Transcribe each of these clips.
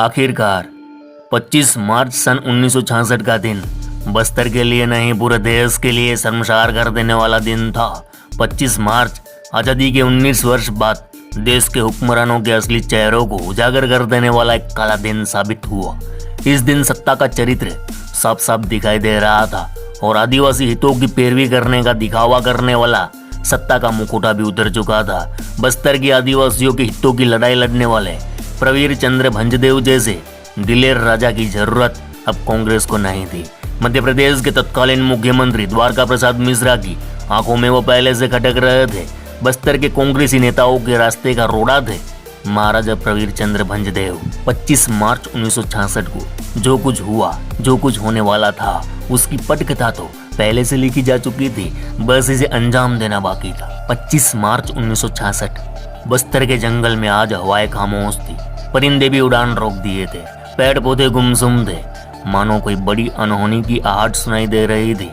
आखिरकार 25 मार्च सन 1966 का दिन बस्तर के लिए नहीं पूरे देश के लिए शर्मसार कर देने वाला दिन था। 25 मार्च आज़ादी के 19 वर्ष बाद देश के हुक्मरानों के असली चेहरों को उजागर कर देने वाला एक काला दिन साबित हुआ। इस दिन सत्ता का चरित्र साफ साफ दिखाई दे रहा था और आदिवासी हितों की पैरवी करने का दिखावा करने वाला सत्ता का मुखौटा भी उतर चुका था। बस्तर के आदिवासियों के हितों की लड़ाई लड़ने वाले प्रवीर चंद्र भंजदेव जैसे दिलेर राजा की जरूरत अब कांग्रेस को नहीं थी। मध्य प्रदेश के तत्कालीन मुख्यमंत्री द्वारका प्रसाद मिश्रा की आंखों में वो पहले से खटक रहे थे। बस्तर के कांग्रेसी नेताओं के रास्ते का रोड़ा थे महाराजा प्रवीर चंद्र भंजदेव। 25 मार्च 1966 को जो कुछ हुआ, जो कुछ होने वाला था, उसकी पटकथा तो पहले से लिखी जा चुकी थी, बस इसे अंजाम देना बाकी था। 25 मार्च 1966 बस्तर के जंगल में आज हवाएं खामोश थी। परिंदे भी उड़ान रोक दिए थे, पेड़ पौधे गुमसुम थे, मानो कोई बड़ी अनहोनी की आहट सुनाई दे रही थी।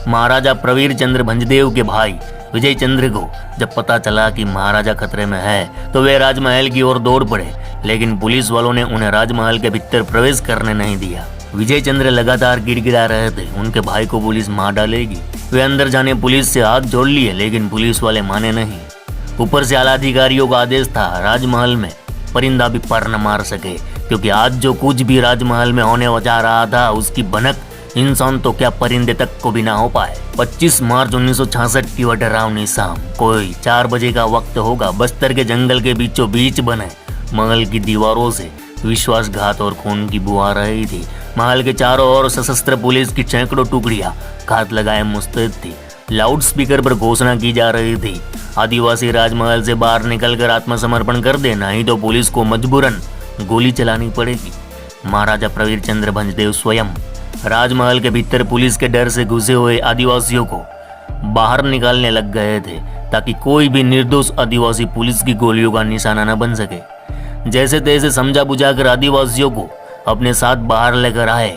महाराजा प्रवीर चंद्र भंजदेव के भाई विजय चंद्र को जब पता चला कि महाराजा खतरे में है तो वे राजमहल की ओर दौड़ पड़े, लेकिन पुलिस वालों ने उन्हें राजमहल के भीतर प्रवेश करने नहीं दिया। विजय चंद्र लगातार गिड़गिड़ा रहे थे, उनके भाई को पुलिस मार डालेगी। वे अंदर जाने पुलिस से हाथ जोड़ लिए, लेकिन पुलिस वाले माने नहीं। ऊपर से आला अधिकारियों का आदेश था राजमहल में परिंदा भी पर न मार सके, क्योंकि आज जो कुछ भी राजमहल में होने जा रहा था उसकी भनक इंसान तो क्या परिंदे तक को भी ना हो पाए। 25 मार्च 1966 की वह डरावनी शाम, कोई 4 बजे का वक्त होगा। बस्तर के जंगल के बीचों बीच बने महल की दीवारों से विश्वासघात और खून की बुआ रही थी। महल के चारों ओर सशस्त्र पुलिस की सैकड़ों टुकड़ियां घात लगाए मुस्तैद थी। लाउड स्पीकर पर घोषणा की जा रही थी, आदिवासी राजमहल से बाहर निकलकर आत्मसमर्पण कर दे, नहीं तो पुलिस को मजबूरन गोली चलानी पड़ेगी। महाराजा प्रवीर चंद्र भंजदेव स्वयं राजमहल के भीतर पुलिस के डर से घुसे हुए आदिवासियों को बाहर निकालने लग गए थे, ताकि कोई भी निर्दोष आदिवासी पुलिस की गोलियों का निशाना न बन सके। जैसे तैसे समझा बुझाकर आदिवासियों को अपने साथ बाहर लेकर आए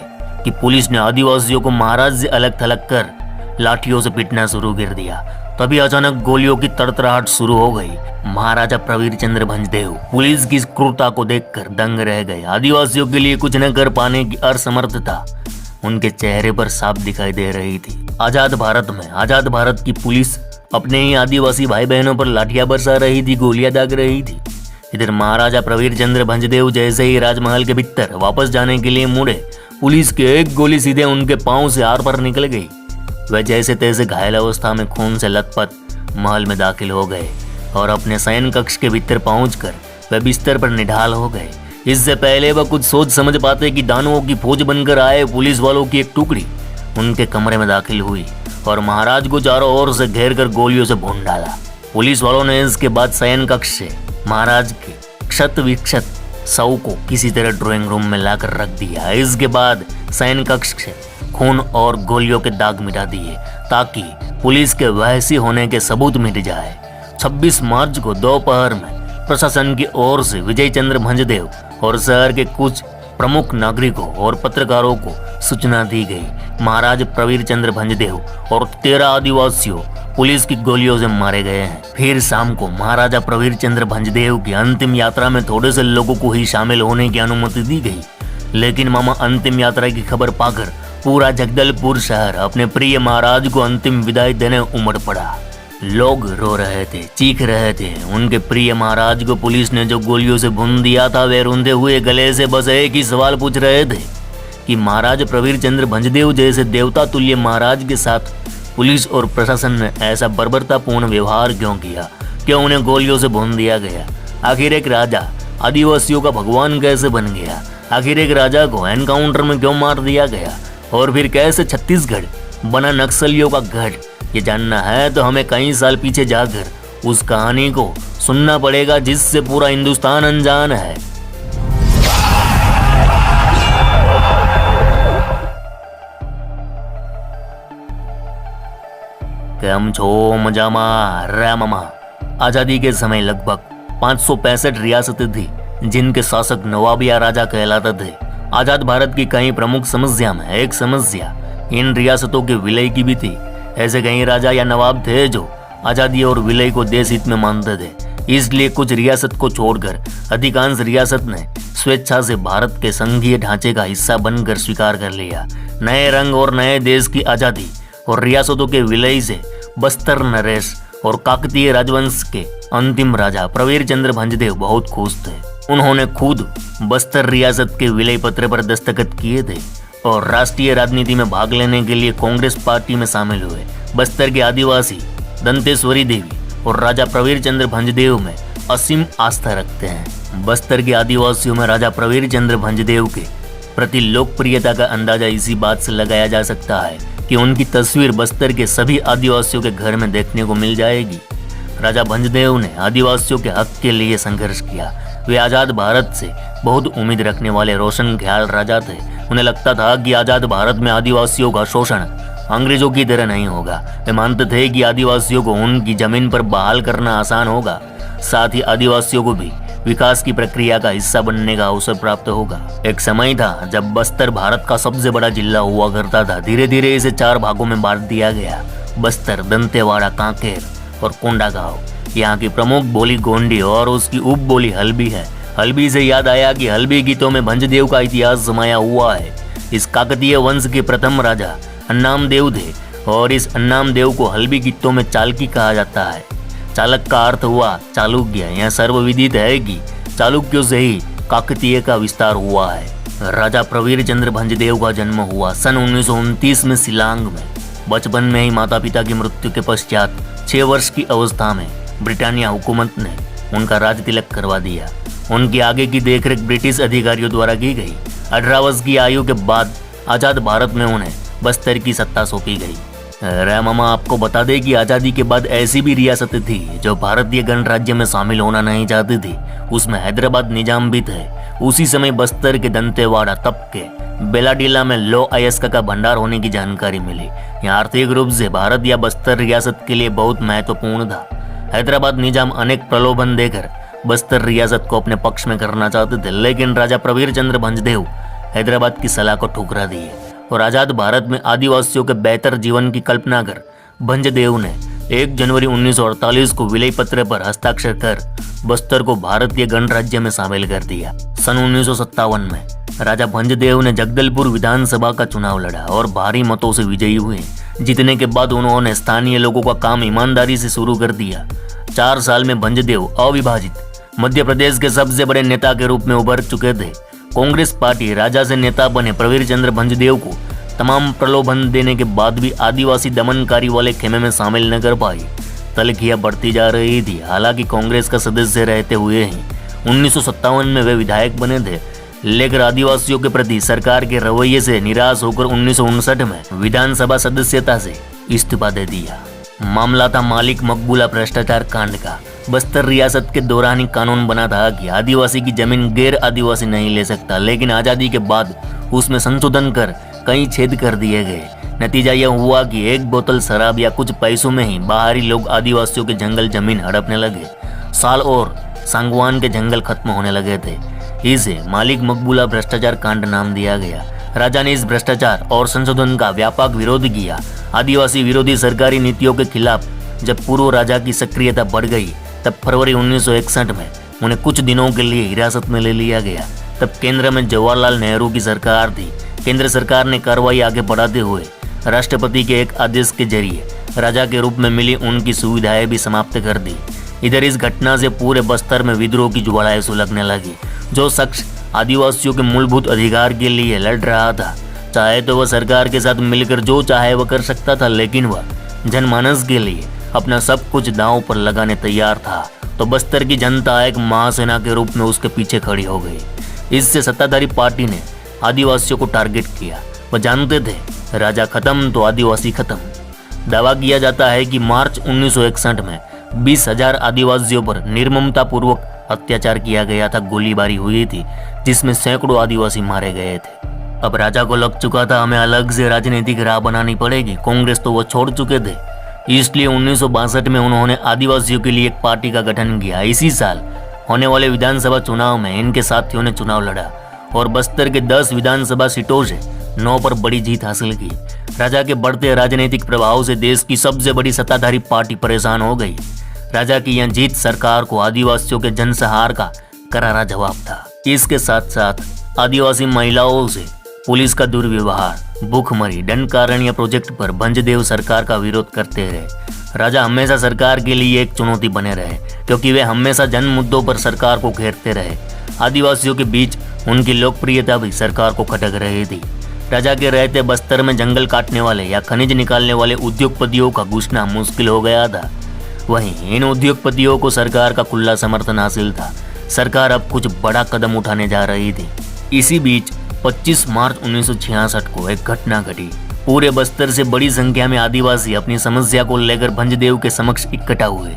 कि पुलिस ने आदिवासियों को महाराज से अलग थलग कर लाठियों से पीटना शुरू कर दिया। तभी अचानक गोलियों की तड़तड़ाहट शुरू हो गई। महाराजा प्रवीर चंद्र भंजदेव पुलिस की क्रूरता को देखकर दंग रह गए। आदिवासियों के लिए कुछ न कर पाने की असमर्थता उनके चेहरे पर साफ दिखाई दे रही थी। आजाद भारत की पुलिस अपने ही आदिवासी भाई बहनों पर लाठियां बरसा रही थी, गोलियां दाग रही थी। इधर महाराजा प्रवीर चंद्र भंजदेव जैसे ही राजमहल के भीतर वापस जाने के लिए मुड़े, पुलिस की एक गोली सीधे उनके पांव से आर पार निकल गई। वह जैसे तैसे घायल अवस्था में खून से लथपथ महल में दाखिल हो गए और अपने शयन कक्ष के भीतर पहुंचकर वह बिस्तर पर निढाल हो गए। इससे पहले वह कुछ सोच समझ पाते कि दानवों की फौज बनकर आए पुलिस वालों की एक टुकड़ी उनके कमरे में दाखिल हुई और महाराज को चारों ओर से घेर कर गोलियों से भून डाला। पुलिस वालों ने इसके बाद शयन कक्ष से महाराज के क्षत विक्षत शव को किसी तरह ड्राइंग रूम में लाकर रख दिया। इसके बाद शयन कक्ष से खून और गोलियों के दाग मिटा दिए, ताकि पुलिस के वहसी होने के सबूत मिट जाए। 26 मार्च को दोपहर में प्रशासन की ओर से विजय चंद्र भंजदेव और शहर के कुछ प्रमुख नागरिकों और पत्रकारों को सूचना दी गई। महाराज प्रवीर चंद्र भंजदेव और 13 आदिवासियों पुलिस की गोलियों से मारे गए हैं। फिर शाम को महाराजा प्रवीर चंद्र भंजदेव की अंतिम यात्रा में थोड़े से लोगों को ही शामिल होने की अनुमति दी गई, लेकिन मामा अंतिम यात्रा की खबर पाकर पूरा जगदलपुर शहर अपने प्रिय महाराज को अंतिम विदाई देने उमड़ पड़ा। लोग रो रहे थे, चीख रहे थे। उनके प्रिय महाराज को पुलिस ने जो गोलियों से भून दिया था, वे रूंधे हुए गले से बस एक ही सवाल पूछ रहे थे कि महाराज प्रवीर चंद्र भंजदेव जैसे देवता तुल्य महाराज के साथ पुलिस और प्रशासन ने ऐसा बर्बरतापूर्ण व्यवहार क्यों किया, क्यों उन्हें गोलियों से भून दिया गया। आखिर एक राजा आदिवासियों का भगवान कैसे बन गया, आखिर एक राजा को एनकाउंटर में क्यों मार दिया गया, और फिर कैसे छत्तीसगढ़ बना नक्सलियों का गढ़। ये जानना है तो हमें कई साल पीछे जाकर उस कहानी को सुनना पड़ेगा जिससे पूरा हिंदुस्तान अनजान है। केम छो मजामा राममा। आजादी के समय लगभग 565 रियासतें थी, जिनके शासक नवाब या राजा कहलाते थे। आजाद भारत की कई प्रमुख समस्या में एक समस्या इन रियासतों के विलय की भी थी। ऐसे कई राजा या नवाब थे जो आजादी और विलय को देश हित में मानते थे, इसलिए कुछ रियासत को छोड़कर अधिकांश रियासत ने स्वेच्छा से भारत के संघीय ढांचे का हिस्सा बनकर स्वीकार कर लिया। नए रंग और नए देश की आज़ादी और रियासतों के विलय से बस्तर नरेश और काकतीय राजवंश के अंतिम राजा प्रवीर चंद्र भंजदेव बहुत खुश थे। उन्होंने खुद बस्तर रियासत के विलय पत्र पर दस्तखत किए थे और राष्ट्रीय राजनीति में भाग लेने के लिए कांग्रेस पार्टी में शामिल हुए। बस्तर के आदिवासी दंतेश्वरी देवी और राजा प्रवीर चंद्र भंजदेव में असीम आस्था रखते हैं। बस्तर के आदिवासियों में राजा प्रवीर चंद्र भंजदेव के प्रति लोकप्रियता का अंदाजा इसी बात से लगाया जा सकता है कि उनकी तस्वीर बस्तर के सभी आदिवासियों के घर में देखने को मिल जाएगी। राजा भंजदेव ने आदिवासियों के हक के लिए संघर्ष किया। वे आज़ाद भारत से बहुत उम्मीद रखने वाले रोशन ख्याल राजा थे। उन्हें लगता था कि आज़ाद भारत में आदिवासियों का शोषण अंग्रेजों की तरह नहीं होगा। वे मानते थे कि आदिवासियों को उनकी जमीन पर बहाल करना आसान होगा, साथ ही आदिवासियों को भी विकास की प्रक्रिया का हिस्सा बनने का अवसर प्राप्त होगा। एक समय था जब बस्तर भारत का सबसे बड़ा जिला हुआ करता था। धीरे धीरे इसे 4 भागों में बांट दिया गया। बस्तर, दंतेवाड़ा, कांकेर और कोंडागांव। यहाँ की प्रमुख बोली गोंडी और उसकी उप बोली हल्बी है। हल्बी से याद आया कि हल्बी गीतों में भंजदेव का इतिहास समाया हुआ है। इस काकतीय वंश के प्रथम राजा अन्नामदेव थे और इस अन्नामदेव को हल्बी गीतों में चालकी कहा जाता है। चालक का अर्थ हुआ चालुक्य। यह सर्वविदित है कि चालुक्यों से ही काकतीय का विस्तार हुआ है। राजा प्रवीर चंद्र भंजदेव का जन्म हुआ सन 1929 में शिलांग में। बचपन में ही माता पिता की मृत्यु के पश्चात 6 वर्ष की अवस्था में ब्रिटानिया हुकूमत ने उनका राज तिलक करवा दिया। उनकी आगे की देखरेख ब्रिटिश अधिकारियों द्वारा की गई। 18 वर्ष की आयु के बाद आज़ाद भारत में उन्हें बस्तर की सत्ता सौंपी गई। मामा आपको बता दें कि आज़ादी के बाद ऐसी भी रियासतें थी जो भारतीय गणराज्य में शामिल होना नहीं चाहती थी। उसमें हैदराबाद निजाम भी थे। उसी समय बस्तर के दंतेवाड़ा, तब के बेलाडीला में लौ अयस्क का भंडार होने की जानकारी मिली। यह आर्थिक रूप से भारत या बस्तर रियासत के लिए बहुत महत्वपूर्ण था। हैदराबाद निजाम अनेक प्रलोभन देकर बस्तर रियासत को अपने पक्ष में करना चाहते थे, लेकिन राजा प्रवीर चंद्र भंजदेव हैदराबाद की सलाह को ठुकरा दिए और आज़ाद भारत में आदिवासियों के बेहतर जीवन की कल्पना कर भंजदेव ने 1 जनवरी 1948 को विलय पत्र पर हस्ताक्षर कर बस्तर को भारतीय गणराज्य में शामिल कर दिया। सन 1957 में राजा भंजदेव ने जगदलपुर विधानसभा का चुनाव लड़ा और भारी मतों से विजयी हुए। जीतने के बाद उन्होंने स्थानीय लोगों का काम ईमानदारी से शुरू कर दिया। 4 साल में भंजदेव अविभाजित मध्य प्रदेश के सबसे बड़े नेता के रूप में उभर चुके थे। कांग्रेस पार्टी राजा से नेता बने प्रवीर चंद्र भंजदेव को तमाम प्रलोभन देने के बाद भी आदिवासी दमनकारी वाले खेमे में शामिल न कर पाई। तलखियां बढ़ती जा रही थी। हालांकि कांग्रेस का सदस्य रहते हुए ही 1957 में वे विधायक बने थे, लेकर आदिवासियों के प्रति सरकार के रवैये से निराश होकर 1959 में विधानसभा सदस्यता से इस्तीफा दे दिया। मामला था मालिक मकबूला भ्रष्टाचार कांड का। बस्तर रियासत के दौरान ही कानून बना था कि आदिवासी की जमीन गैर आदिवासी नहीं ले सकता, लेकिन आज़ादी के बाद उसमें संशोधन कर कई छेद कर दिए गए। नतीजा यह हुआ कि 1 बोतल शराब या कुछ पैसों में ही बाहरी लोग आदिवासियों के जंगल जमीन हड़पने लगे। साल और सांगवान के जंगल खत्म होने लगे थे। इसे मालिक मकबूला भ्रष्टाचार कांड नाम दिया गया। राजा ने इस भ्रष्टाचार और संशोधन का व्यापक विरोध किया। आदिवासी विरोधी सरकारी नीतियों के खिलाफ जब पूर्व राजा की सक्रियता बढ़ गई, तब फरवरी 1961 में उन्हें कुछ दिनों के लिए हिरासत में ले लिया गया। तब केंद्र में जवाहरलाल नेहरू की सरकार थी। केंद्र सरकार ने कार्रवाई आगे बढ़ाते हुए राष्ट्रपति के एक आदेश के जरिए राजा के रूप में मिली उनकी सुविधाएं भी समाप्त कर दी। इधर इस घटना से पूरे बस्तर में विद्रोह की ज्वालाएं सुलगने लगी। जो शख्स आदिवासियों के मूलभूत अधिकार के लिए लड़ रहा था, चाहे तो वह सरकार के साथ मिलकर जो चाहे वह कर सकता था, लेकिन वह जनमानस के लिए अपना सब कुछ दांव पर लगाने तैयार था। तो बस्तर की जनता एक महासेना के रूप में उसके पीछे खड़ी हो गई। इससे सत्ताधारी पार्टी ने आदिवासियों को टारगेट किया। वह जानते थे राजा खत्म तो आदिवासी खत्म। दावा किया जाता है कि मार्च 1961 में 20,000 आदिवासियों पर निर्ममता पूर्वक अत्याचार किया गया था। गोलीबारी हुई थी जिसमें सैकड़ों आदिवासी मारे गए थे। अब राजा को लग चुका था हमें अलग से राजनीतिक राह बनानी पड़ेगी। कांग्रेस तो वो छोड़ चुके थे, इसलिए 1962 में उन्होंने आदिवासियों के लिए एक पार्टी का गठन किया। इसी साल होने वाले विधानसभा चुनाव में इनके साथियों ने चुनाव लड़ा और बस्तर के 10 विधानसभा सीटों से 9 पर बड़ी जीत हासिल की। राजा के बढ़ते राजनीतिक प्रभाव से देश की सबसे बड़ी सत्ताधारी पार्टी परेशान हो गई। राजा की यह जीत सरकार को आदिवासियों के जनसहार का करारा जवाब था। इसके साथ साथ आदिवासी महिलाओं से पुलिस का दुर्व्यवहार, भूखमरी, दंडकारण्य प्रोजेक्ट पर भंजदेव सरकार का विरोध करते रहे। राजा हमेशा सरकार के लिए एक चुनौती बने रहे क्योंकि वे हमेशा जन मुद्दों पर सरकार को घेरते रहे। आदिवासियों के बीच उनकी लोकप्रियता भी सरकार को खटक रही थी। राजा के रहते बस्तर में जंगल काटने वाले या खनिज निकालने वाले उद्योगपतियों का घुसना मुश्किल हो गया था। वहीं इन उद्योगपतियों को सरकार का खुला समर्थन हासिल था। सरकार अब कुछ बड़ा कदम उठाने जा रही थी। इसी बीच 25 मार्च 1966 को एक घटना घटी। पूरे बस्तर से बड़ी संख्या में आदिवासी अपनी समस्या को लेकर भंजदेव के समक्ष इकट्ठा हुए।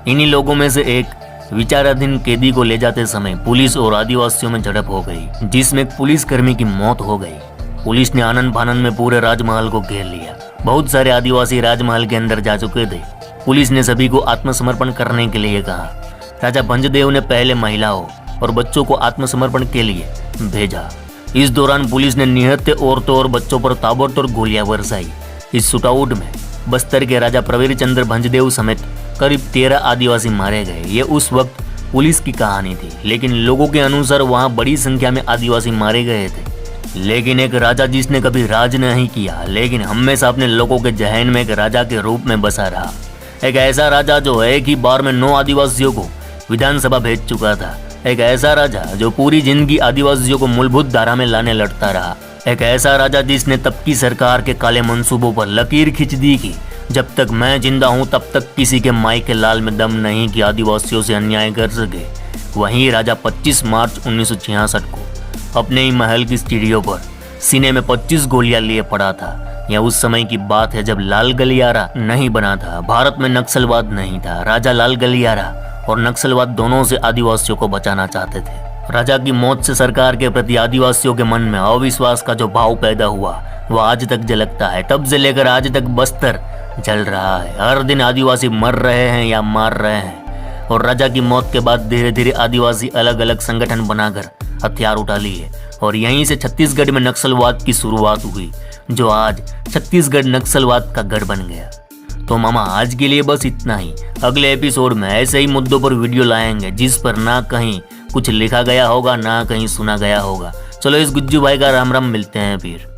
इन्हीं लोगों में से एक विचाराधीन कैदी को ले जाते समय पुलिस और आदिवासियों में झड़प हो गई, जिसमें एक पुलिसकर्मी की मौत हो गई। पुलिस ने आनंद फानंद में पूरे राजमहल को घेर लिया। बहुत सारे आदिवासी राजमहल के अंदर जा चुके थे। पुलिस ने सभी को आत्मसमर्पण करने के लिए कहा। राजा भंजदेव ने पहले महिलाओं और बच्चों को आत्मसमर्पण के लिए भेजा। इस दौरान पुलिस ने निहत्थे औरतों और बच्चों पर ताबड़तोड़ गोलियां बरसाई। इस शूटआउट में बस्तर के राजा प्रवीर चंद्र भंजदेव समेत करीब 13 आदिवासी मारे गए। ये उस वक्त पुलिस की कहानी थी, लेकिन लोगों के अनुसार वहां बड़ी संख्या में आदिवासी मारे गए थे। लेकिन एक राजा जिसने कभी राज नहीं किया, लेकिन हमेशा अपने लोगों के जहन में एक राजा के रूप में बसा रहा। एक ऐसा राजा जो एक ही बार में 9 आदिवासियों को विधानसभा भेज चुका था। एक ऐसा राजा जो पूरी जिंदगी आदिवासियों को मूलभूत धारा में लाने लड़ता रहा। एक ऐसा राजा जिसने तब की सरकार के काले मंसूबों पर लकीर खींच दी कि जब तक मैं जिंदा हूं तब तक किसी के माई के लाल में दम नहीं कि आदिवासियों से अन्याय कर सके। वहीं राजा 25 मार्च 1966 को अपने ही महल की सीढ़ियों पर सीने में 25 गोलियां लिए पड़ा था। यह उस समय की बात है जब लाल गलियारा नहीं बना था। भारत में नक्सलवाद नहीं था। राजा लाल गलियारा और नक्सलवाद दोनों से आदिवासियों को बचाना चाहते थे। राजा की मौत से सरकार के प्रति आदिवासियों के मन में अविश्वास का जो भाव पैदा हुआ वह आज तक झलकता है। तब से लेकर आज तक बस्तर जल रहा है। हर दिन आदिवासी मर रहे हैं या मार रहे हैं। और राजा की मौत के बाद धीरे धीरे आदिवासी अलग अलग संगठन बनाकर हथियार उठा लिए और यहीं से छत्तीसगढ़ में नक्सलवाद की शुरुआत हुई, जो आज छत्तीसगढ़ नक्सलवाद का गढ़ बन गया। तो मामा आज के लिए बस इतना ही। अगले एपिसोड में ऐसे ही मुद्दों पर वीडियो लाएंगे जिस पर ना कहीं कुछ लिखा गया होगा ना कहीं सुना गया होगा। चलो इस गुज्जू भाई का राम राम, मिलते हैं फिर।